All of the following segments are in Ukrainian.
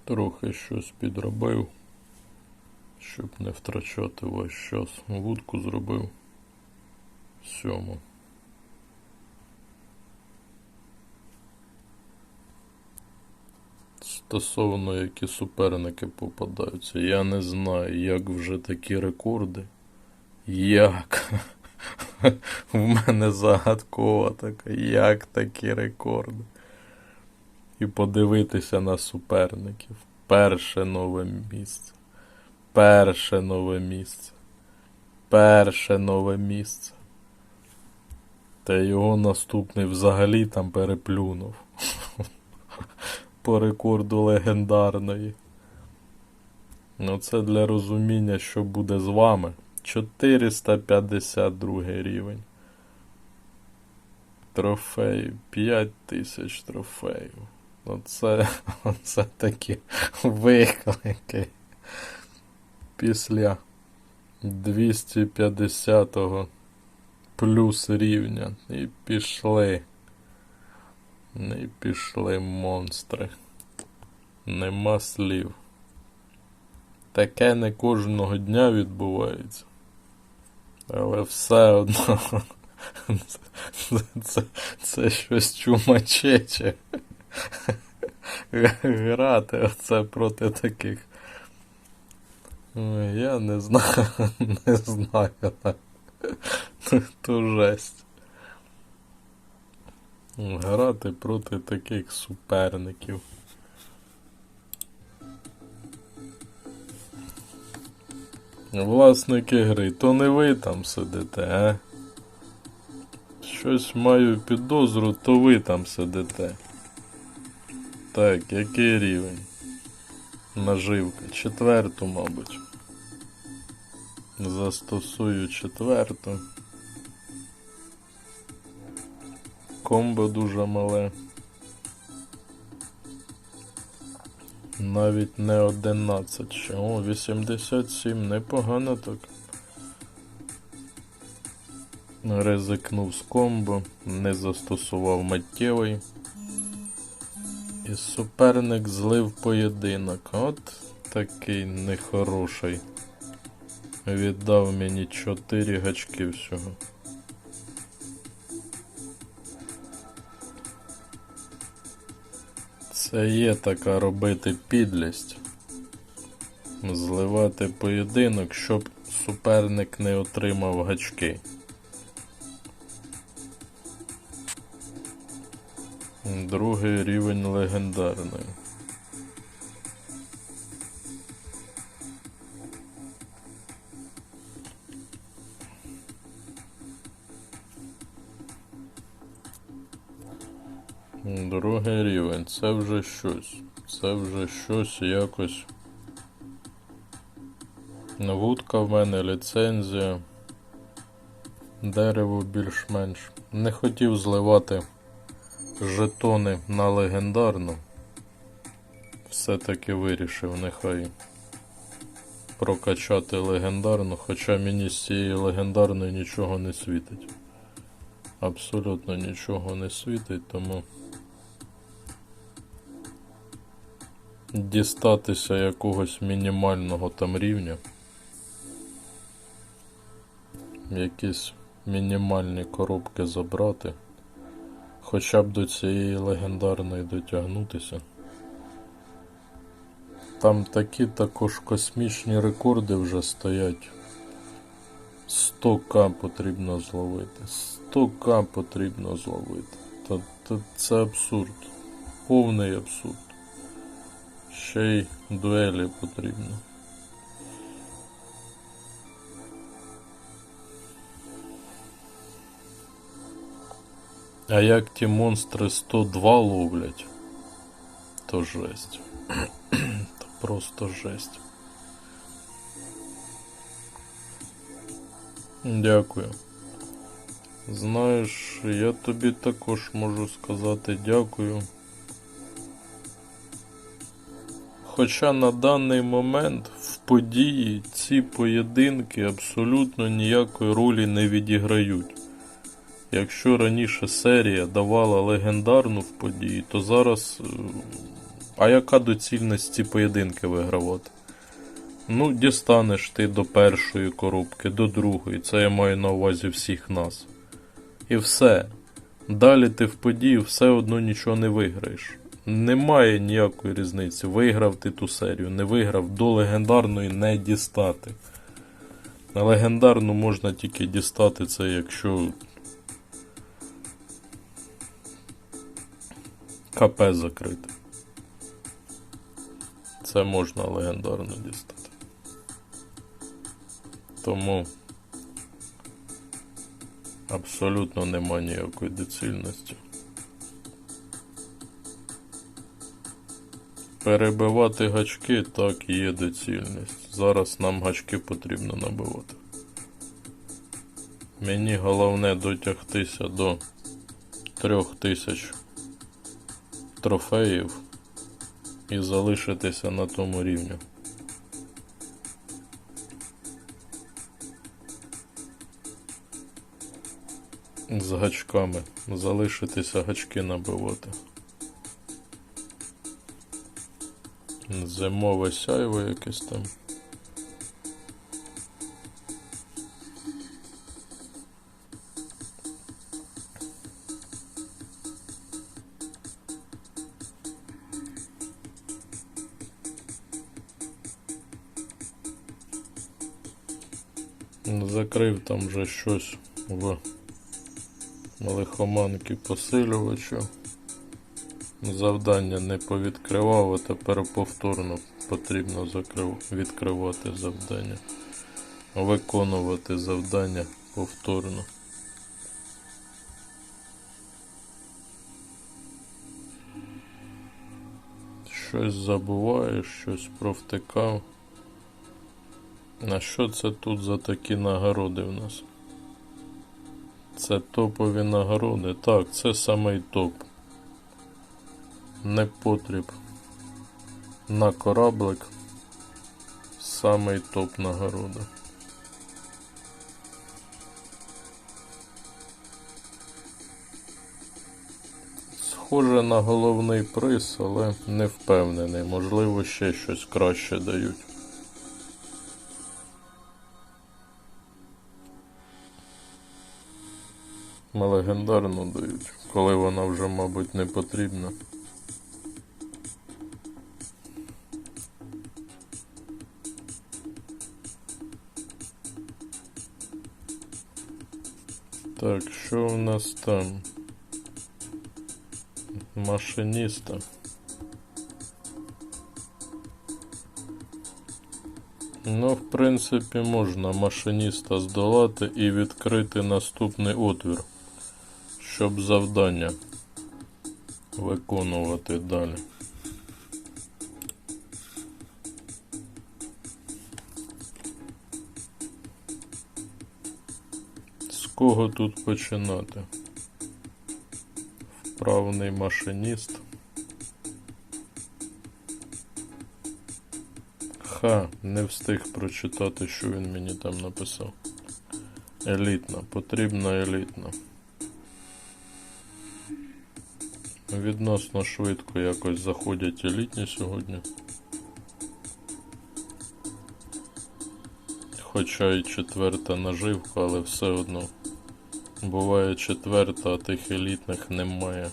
Трохи щось підробив, щоб не втрачати ваш час. Вудку зробив 7. Стосовно які суперники попадаються, я не знаю, як вже такі рекорди. Як? В мене загадкова така, як такі рекорди. І подивитися на суперників. Перше нове місце. Перше нове місце. Перше нове місце. Та його наступний взагалі там переплюнув. По рекорду легендарної. Ну це для розуміння, що буде з вами. 452 рівень. Трофеїв. 5000 трофеїв. Оце такі виклики. Після 250-го плюс рівня. І пішли. І пішли монстри. Нема слів. Таке не кожного дня відбувається. Але все одно це щось чумачече. Грати оце проти таких. Я не знаю, не знаю. То жесть. Грати проти таких суперників. Власники гри, то не ви там сидите, а? Щось маю підозру, то ви там сидите. Так, який рівень? Наживка. 4-ту, мабуть. Застосую 4-ту. Комбо дуже мале. Навіть не 11 ще. О, 87, непогано так. Ризикнув з комбо, не застосував миттєвий. І суперник злив поєдинок. От такий нехороший. Віддав мені 4 гачки всього. Це є така робити підлість. Зливати поєдинок, щоб суперник не отримав гачки. Другий рівень легендарний. Другий рівень, це вже щось. Це вже щось якось. Вудка в мене, ліцензія. Дерево більш-менш. Не хотів зливати жетони на легендарну. Все-таки вирішив, нехай прокачати легендарну, хоча мені з цієї легендарної нічого не світить. Абсолютно нічого не світить, тому дістатися якогось мінімального там рівня, якісь мінімальні коробки забрати, хоча б до цієї легендарної дотягнутися. Там такі також космічні рекорди вже стоять. 100к потрібно зловити. 100к потрібно зловити. Це абсурд. Повний абсурд. Ще й дуелі потрібно. А як ті монстри 102 ловлять, то жесть. То просто жесть. Дякую. Знаєш, я тобі також можу сказати дякую. Хоча на даний момент в події ці поєдинки абсолютно ніякої ролі не відіграють. Якщо раніше серія давала легендарну в події, то зараз А яка доцільність ці поєдинки вигравати? Ну, дістанеш ти до першої коробки, до другої, це я маю на увазі всіх нас. І все. Далі ти в події все одно нічого не виграєш. Немає ніякої різниці, виграв ти ту серію, не виграв, до легендарної не дістати. На легендарну можна тільки дістати це, якщо КП закрите. Це можна легендарно дістати. Тому абсолютно нема ніякої доцільності. Перебивати гачки, так, є доцільність. Зараз нам гачки потрібно набивати. Мені головне дотягтися до 3000 трофеїв і залишитися на тому рівні. З гачками. Залишитися гачки набивати. Зимове сяйво якесь там. Закрив там вже щось в лихоманки посилювача. Завдання не повідкривав, а тепер повторно потрібно відкривати завдання. Виконувати завдання повторно. Щось забуваєш, щось провтикав. А що це тут за такі нагороди в нас? Це топові нагороди. Так, це самий топ. Непотріб на кораблик. Самий топ нагороди. Схоже на головний приз, але не впевнений. Можливо, ще щось краще дають. Легендарну дають, коли вона вже, мабуть, не потрібна. Так, що у нас там? Машиніста. Ну, в принципі, можна машиніста здолати і відкрити наступний отвір, щоб завдання виконувати далі. З кого тут починати? Вправний машиніст. Не встиг прочитати, що він мені там написав. Елітна, потрібна елітна. Відносно швидко якось заходять елітні сьогодні. Хоча і четверта наживка, але все одно. Буває четверта, а тих елітних немає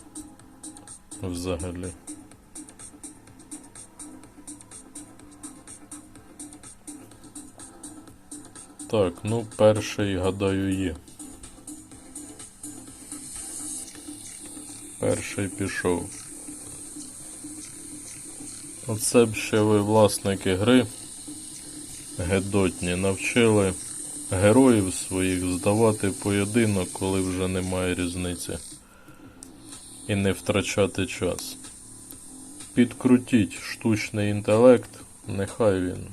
взагалі. Так, ну перший, гадаю, є. Перший пішов. Оце б ще ви, власники гри, гедотні, навчили героїв своїх здавати поєдинок, коли вже немає різниці. І не втрачати час. Підкрутіть штучний інтелект, нехай він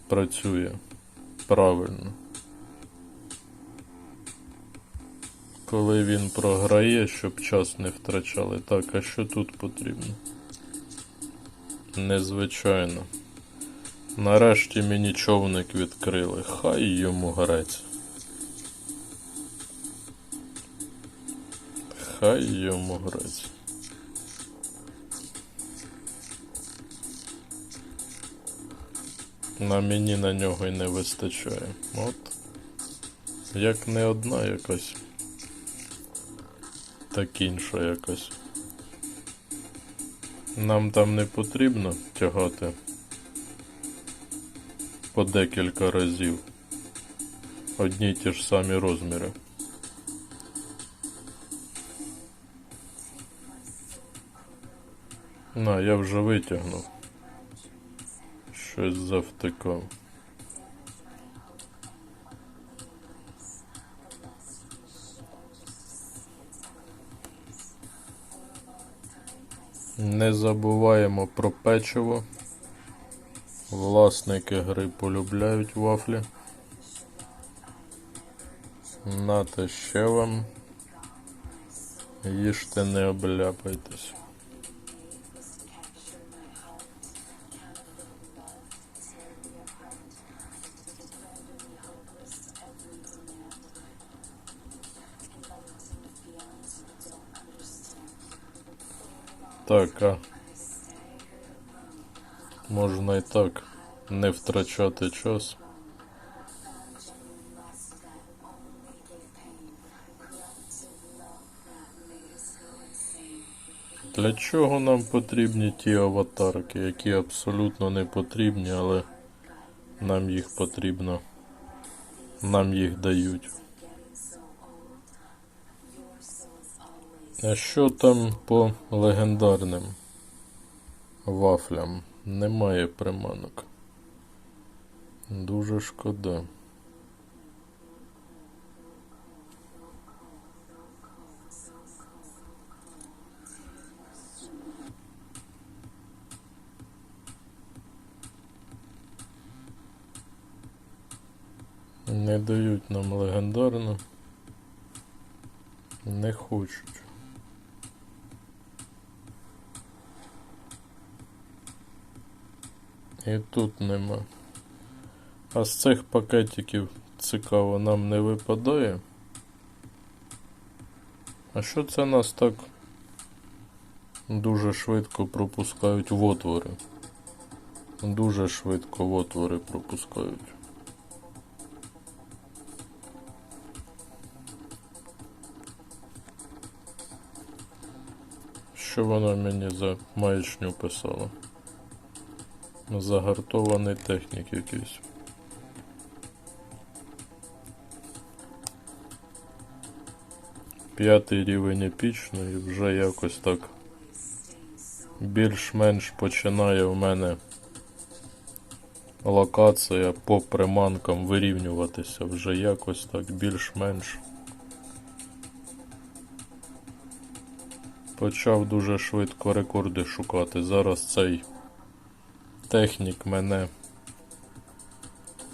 працює правильно. Коли він програє, щоб час не втрачали. Так, а що тут потрібно? Незвичайно. Нарешті мені човник відкрили. Хай йому грець. Хай йому грець. На мені на нього й не вистачає. От. Як не одна якась, так інша якась. Нам там не потрібно тягати по декілька разів одні й ті ж самі розміри. На, я вже витягнув. Щось завтикав. Не забуваємо про печиво. Власники гри полюбляють вафлі. Нате ще вам. Їжте, не обляпайтесь. Так, а можна і так не втрачати час. Для чого нам потрібні ті аватарки, які абсолютно не потрібні, але нам їх потрібно, нам їх дають. А що там по легендарним вафлям? Немає приманок. Дуже шкода. Не дають нам легендарну. Не хочуть. І тут нема. А з цих пакетиків, цікаво, нам не випадає. А що це нас так дуже швидко пропускають в отвори? Дуже швидко в отвори пропускають. Що вона мені за маячню писала? Загартований технік якийсь. П'ятий рівень епічної, вже якось так більш-менш починає в мене локація по приманкам вирівнюватися, вже якось так більш-менш. Почав дуже швидко рекорди шукати, зараз цей технік мене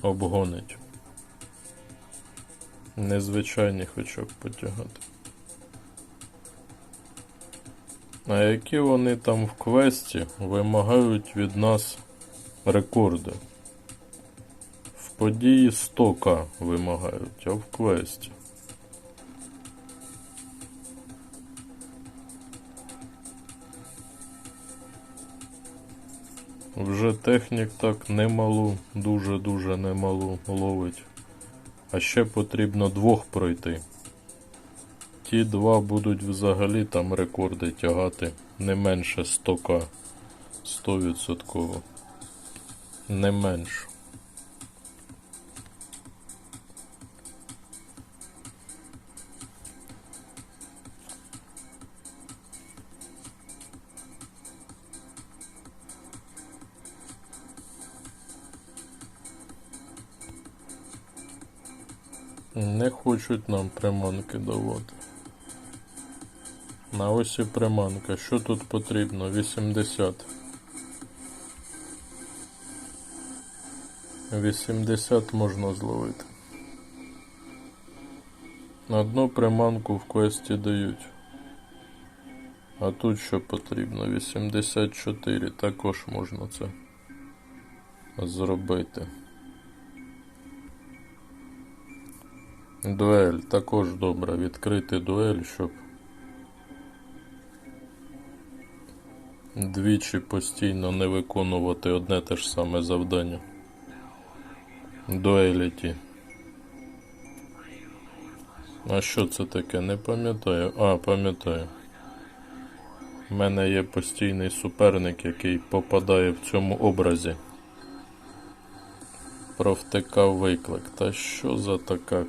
обгонить. Незвичайні хоча б потягати. А які вони там в квесті вимагають від нас рекорди? В події 100К вимагають, а в квесті. Вже технік так немалу, дуже-дуже немалу ловить. А ще потрібно 2 пройти. Ті 2 будуть взагалі там рекорди тягати не менше 100К. 100%. Не менше. Не хочуть нам приманки давати. На ось і приманка. Що тут потрібно? 80. 80 можна зловити. На одну приманку в квесті дають. А тут що потрібно? 84. Також можна це зробити. Дуель. Також добре. Відкрити дуель, щоб двічі постійно не виконувати одне те ж саме завдання. дуелі. А що це таке? Не пам'ятаю. А, пам'ятаю. У мене є постійний суперник, який попадає в цьому образі. Провтикав виклик. Та що за така?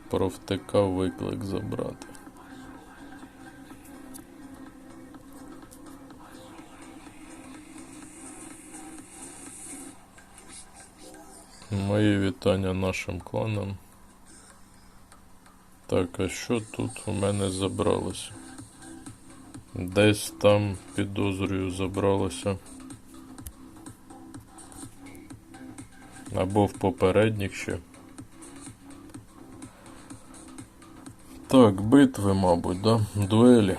Провтикав виклик забрати. Мої вітання нашим кланам. Так, а що тут у мене забралося? Десь там, підозрюю, забралося. Або в попередніх ще. Так, битви, мабуть, да? Дуелі.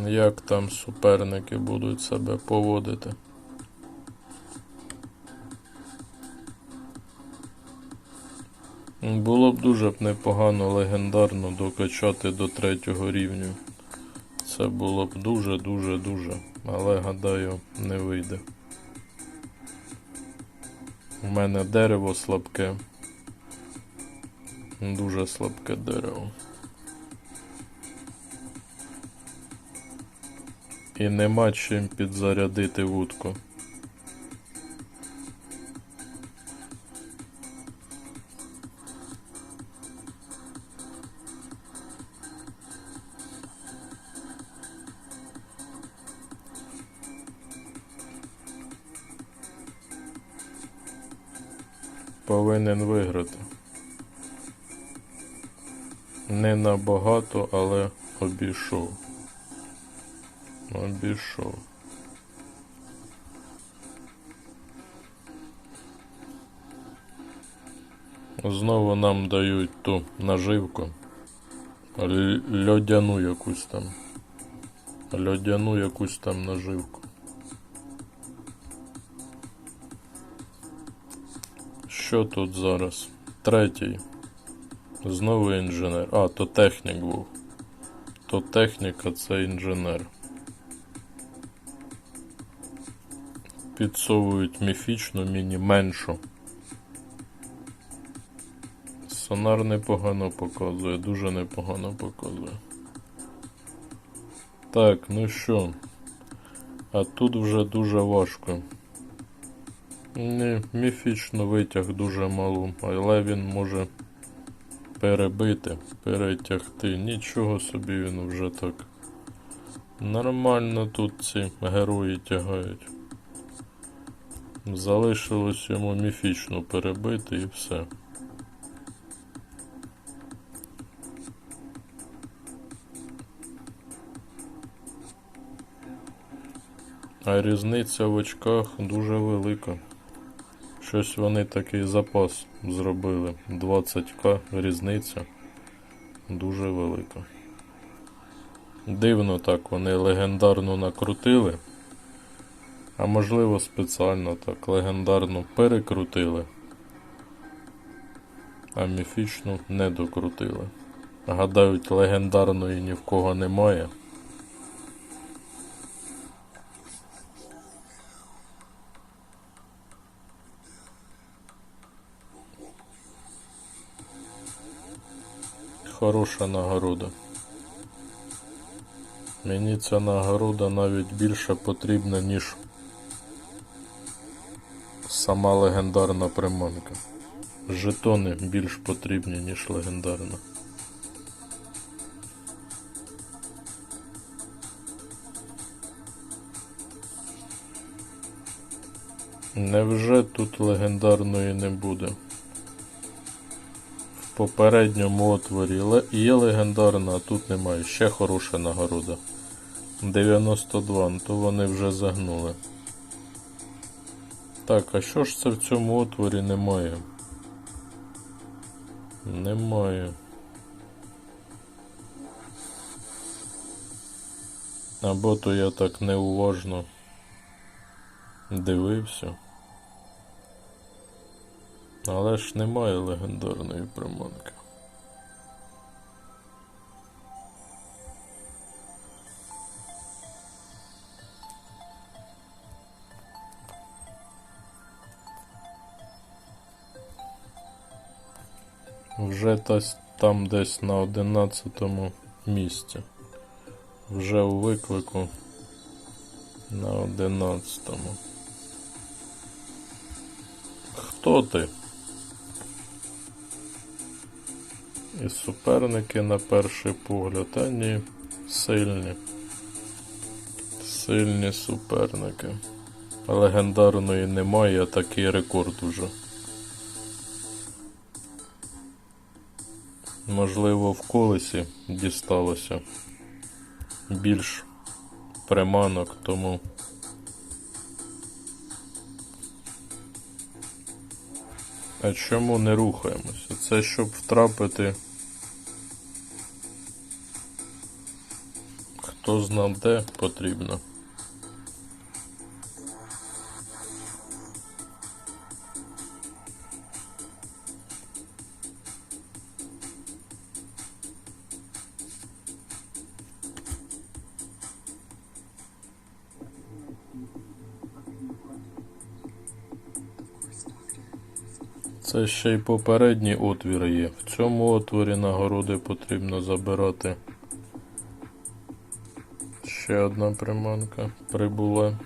Як там суперники будуть себе поводити? Було б дуже непогано легендарно докачати до 3-го рівня. Це було б дуже. Але, гадаю, не вийде. У мене дерево слабке. Дуже слабке дерево. І нема чим підзарядити вудку. Повинен виграти. Не набагато, але обійшов. Обійшов. Знову нам дають ту наживку. Льодяну якусь там. Льодяну якусь там наживку. Що тут зараз? 3-й. Знову інженер. А, то технік був. То технік, а це інженер. Підсовують міфічну, меншу. Сонар непогано показує, дуже непогано показує. Так, ну що? А тут вже дуже важко. Ні, міфічно витяг дуже малу, але він може перебити, перетягти. Нічого собі, він вже так. Нормально тут ці герої тягають. Залишилось йому міфічно перебити і все. А різниця в очках дуже велика. Щось вони такий запас зробили. 20к різниця. Дуже велика. Дивно так вони легендарно накрутили. А можливо спеціально так легендарно перекрутили. А міфічну не докрутили. Гадають, легендарної ні в кого немає. Хороша нагорода. Мені ця нагорода навіть більше потрібна, ніж сама легендарна приманка. Жетони більш потрібні, ніж легендарна. Невже тут легендарної не буде? В попередньому отворі є легендарна, а тут немає. Ще хороша нагорода. 92, то вони вже загнули. Так, а що ж це в цьому отворі немає? Немає. Або то я так неуважно дивився. Але ж немає легендарної приманки. Вже там десь на 11-му місці. Вже у виклику на 11-му. Хто ти? І суперники на перший погляд, а ні, сильні. Сильні суперники. Легендарної немає, а такий рекорд уже. Можливо, в колесі дісталося більш приманок, тому а чому не рухаємося? Це щоб втрапити хто зна де потрібно. Це ще й попередній отвір є. В цьому отворі нагороди потрібно забирати. Ще одна приманка прибула.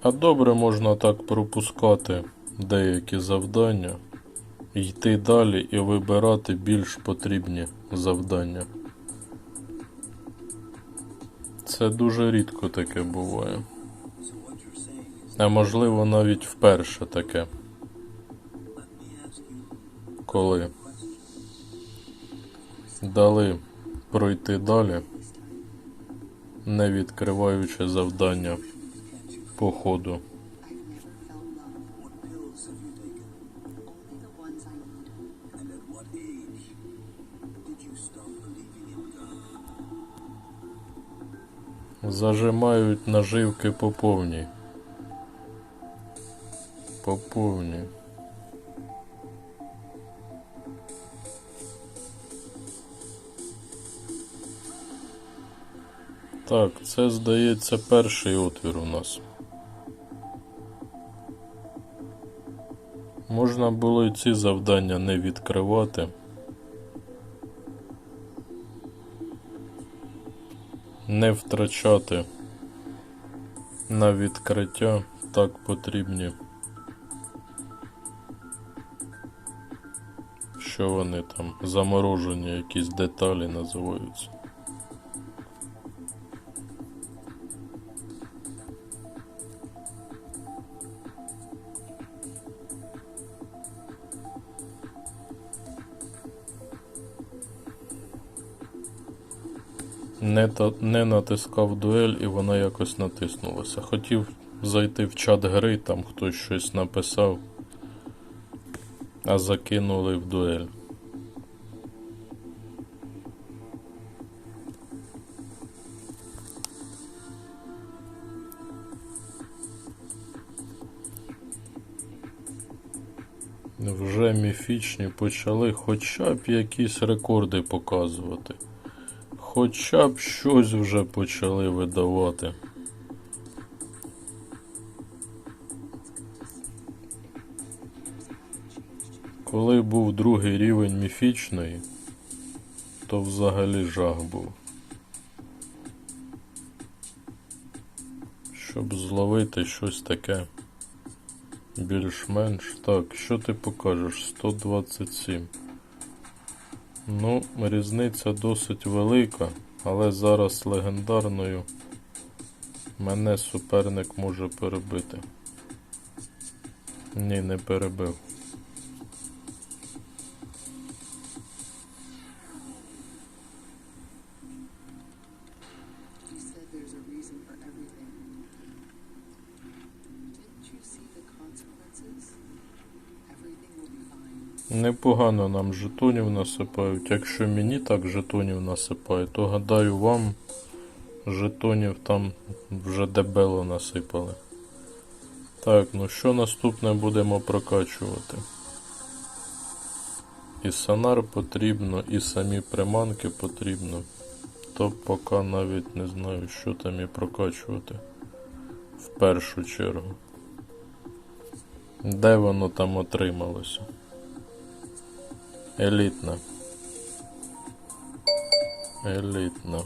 А добре можна так пропускати деякі завдання, йти далі і вибирати більш потрібні завдання. Це дуже рідко таке буває. А можливо навіть вперше таке. Коли дали пройти далі, не відкриваючи завдання по ходу. Зажимають наживки по повній. По повній. Так, це, здається, перший отвір у нас. Можна було і ці завдання не відкривати. Не втрачати на відкриття так потрібні. Що вони там, заморожені якісь деталі називаються. Не натискав дуель і вона якось натиснулася. Хотів зайти в чат гри, там хтось щось написав, а закинули в дуель. Вже міфічні почали хоча б якісь рекорди показувати. Хоча б щось вже почали видавати. Коли був другий рівень міфічної, то взагалі жах був. Щоб зловити щось таке більш-менш. Так, що ти покажеш? 127. Ну, різниця досить велика, але зараз легендарною мене суперник може перебити. Ні, не перебив. Непогано нам жетонів насипають. Якщо мені так жетонів насипають, то гадаю вам жетонів там вже дебело насипали. Так, ну що наступне будемо прокачувати? І сонар потрібно, і самі приманки потрібно. То поки навіть не знаю, що там і прокачувати. в першу чергу. Де воно там отрималося? Елітна. Елітна.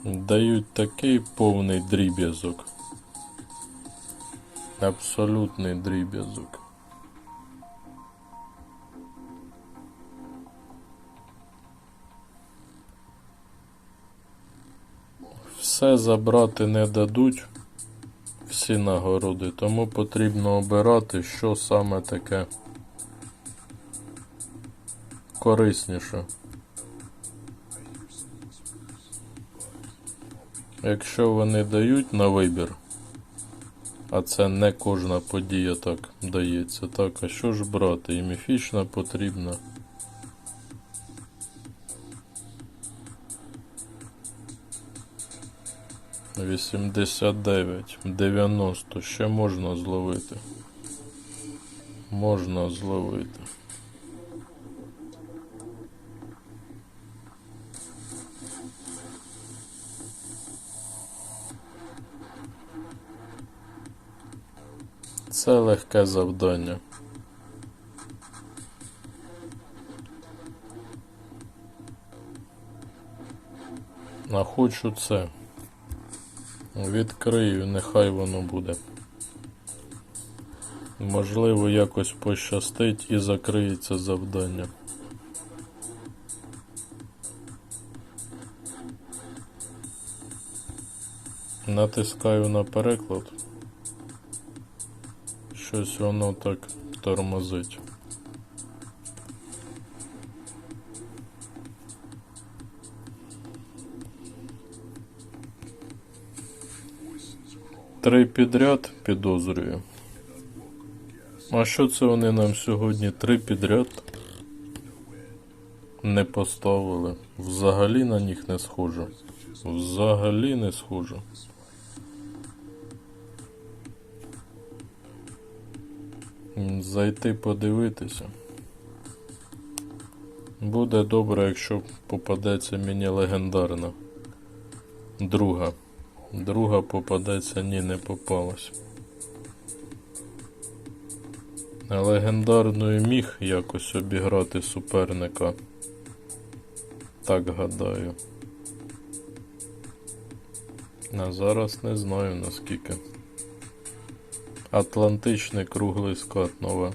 Дають такий повний дріб'язок. Абсолютний дріб'язок. Все забрати не дадуть, всі нагороди, тому потрібно обирати, що саме таке корисніше. Якщо вони дають на вибір, а це не кожна подія так дається, так, а що ж брати? І міфічна потрібна. — 89, 90, ще можна зловити. Можна зловити. Це легке завдання. А хочу це. Відкрию, нехай воно буде. Можливо, якось пощастить і закриється завдання. Натискаю на переклад. Щось воно так тормозить. Три підряд, підозрюю. А що це вони нам сьогодні 3 підряд не поставили? Взагалі на них не схоже. Взагалі не схоже. Зайти подивитися. Буде добре, якщо попадеться мені легендарна. Друга попадеться, ні, не попалась. А легендарною міг якось обіграти суперника. Так гадаю. А зараз не знаю наскільки. Атлантичний круглий скат нове.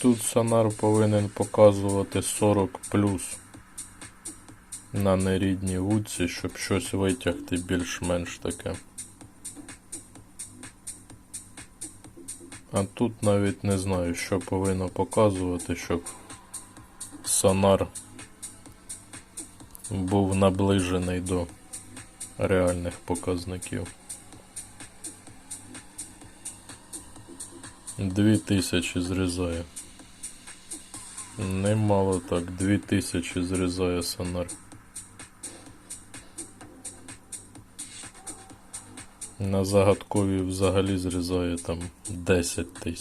Тут сонар повинен показувати 40+ на нерідній вудці, щоб щось витягти більш-менш таке. А тут навіть не знаю, що повинно показувати, щоб сонар був наближений до реальних показників. 2000 зрізає. Немало так, 2000 зрізає сонар. На загадкові взагалі зрізає там 10 000.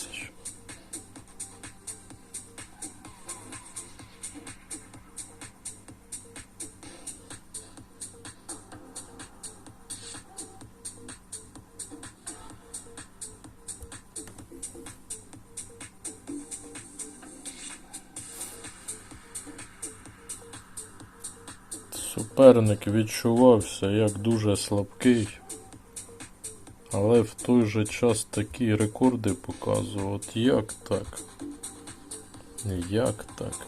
Суперник відчувався як дуже слабкий, але в той же час такі рекорди показував. От як так? Як так?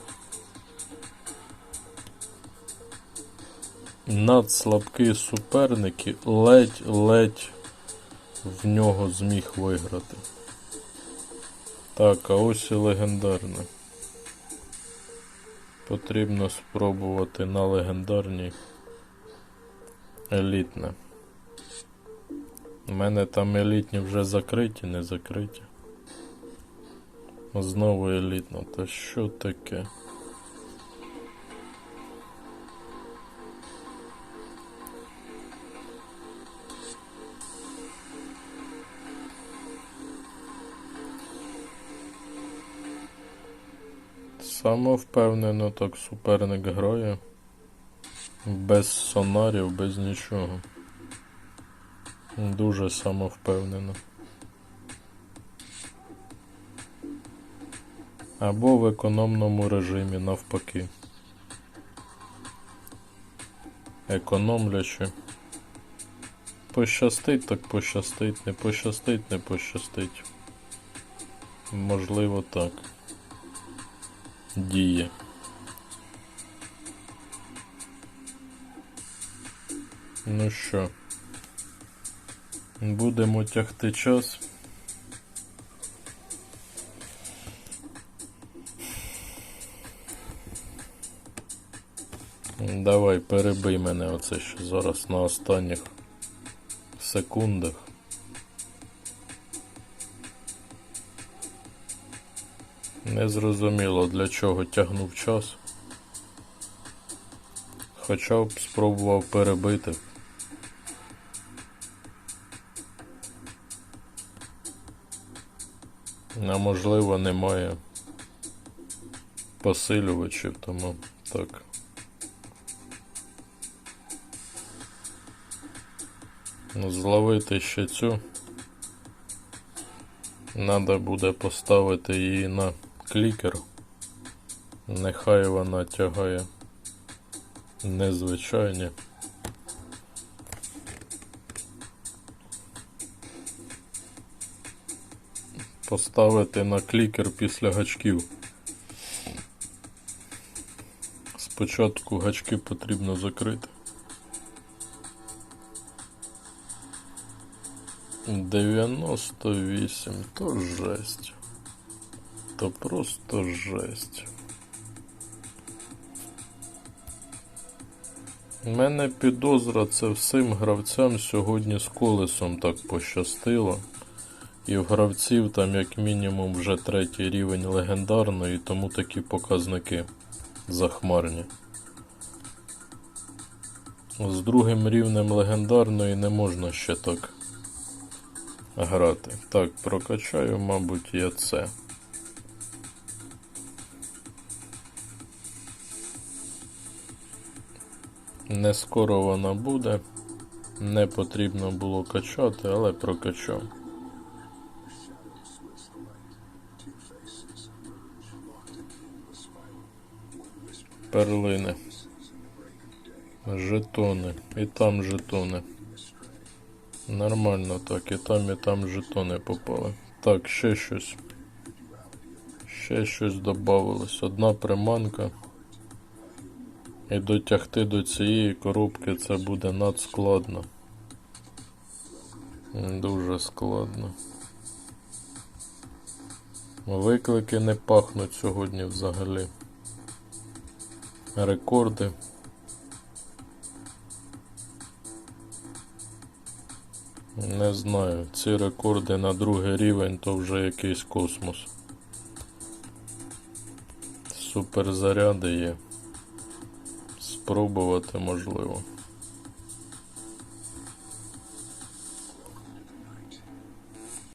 Надслабкі суперники ледь в нього зміг виграти. Так, а ось і легендарне. Потрібно спробувати на легендарній елітне. У мене там елітні вже закриті, не закриті. Знову елітно. Та що таке? Самовпевнено так суперник грає. Без сонарів, без нічого. Дуже самовпевнено. Або в економному режимі навпаки. Економлячи. Пощастить, так пощастить, не пощастить, не пощастить. Можливо, так. Діє. Ну що, будемо тягти час. Давай, перебий мене оце ще зараз на останніх секундах. Незрозуміло, для чого тягнув час. Хоча б спробував перебити. А можливо, немає посилювачів, тому так. Зловити ще цю. Надо буде поставити її на клікер. Нехай вона тягає незвичайні. Поставити на клікер після гачків. Спочатку гачки потрібно закрити. 98, то жесть. То просто жесть. У мене підозра, це всім гравцям сьогодні з колесом так пощастило. І в гравців там як мінімум вже 3-й рівень легендарної, тому такі показники захмарні. З 2-м рівнем легендарної не можна ще так грати. Так, прокачаю, мабуть, я це. Не скоро вона буде. Не потрібно було качати, але прокачав. Перлини. Жетони. І там жетони. Нормально так, і там жетони попали. Так, ще щось. Ще щось добавилось. Одна приманка. І дотягти до цієї коробки це буде надскладно. Дуже складно. Виклики не пахнуть сьогодні взагалі. Рекорди. Не знаю, ці рекорди на 2-й рівень то вже якийсь космос. Суперзаряди є. Спробувати можливо.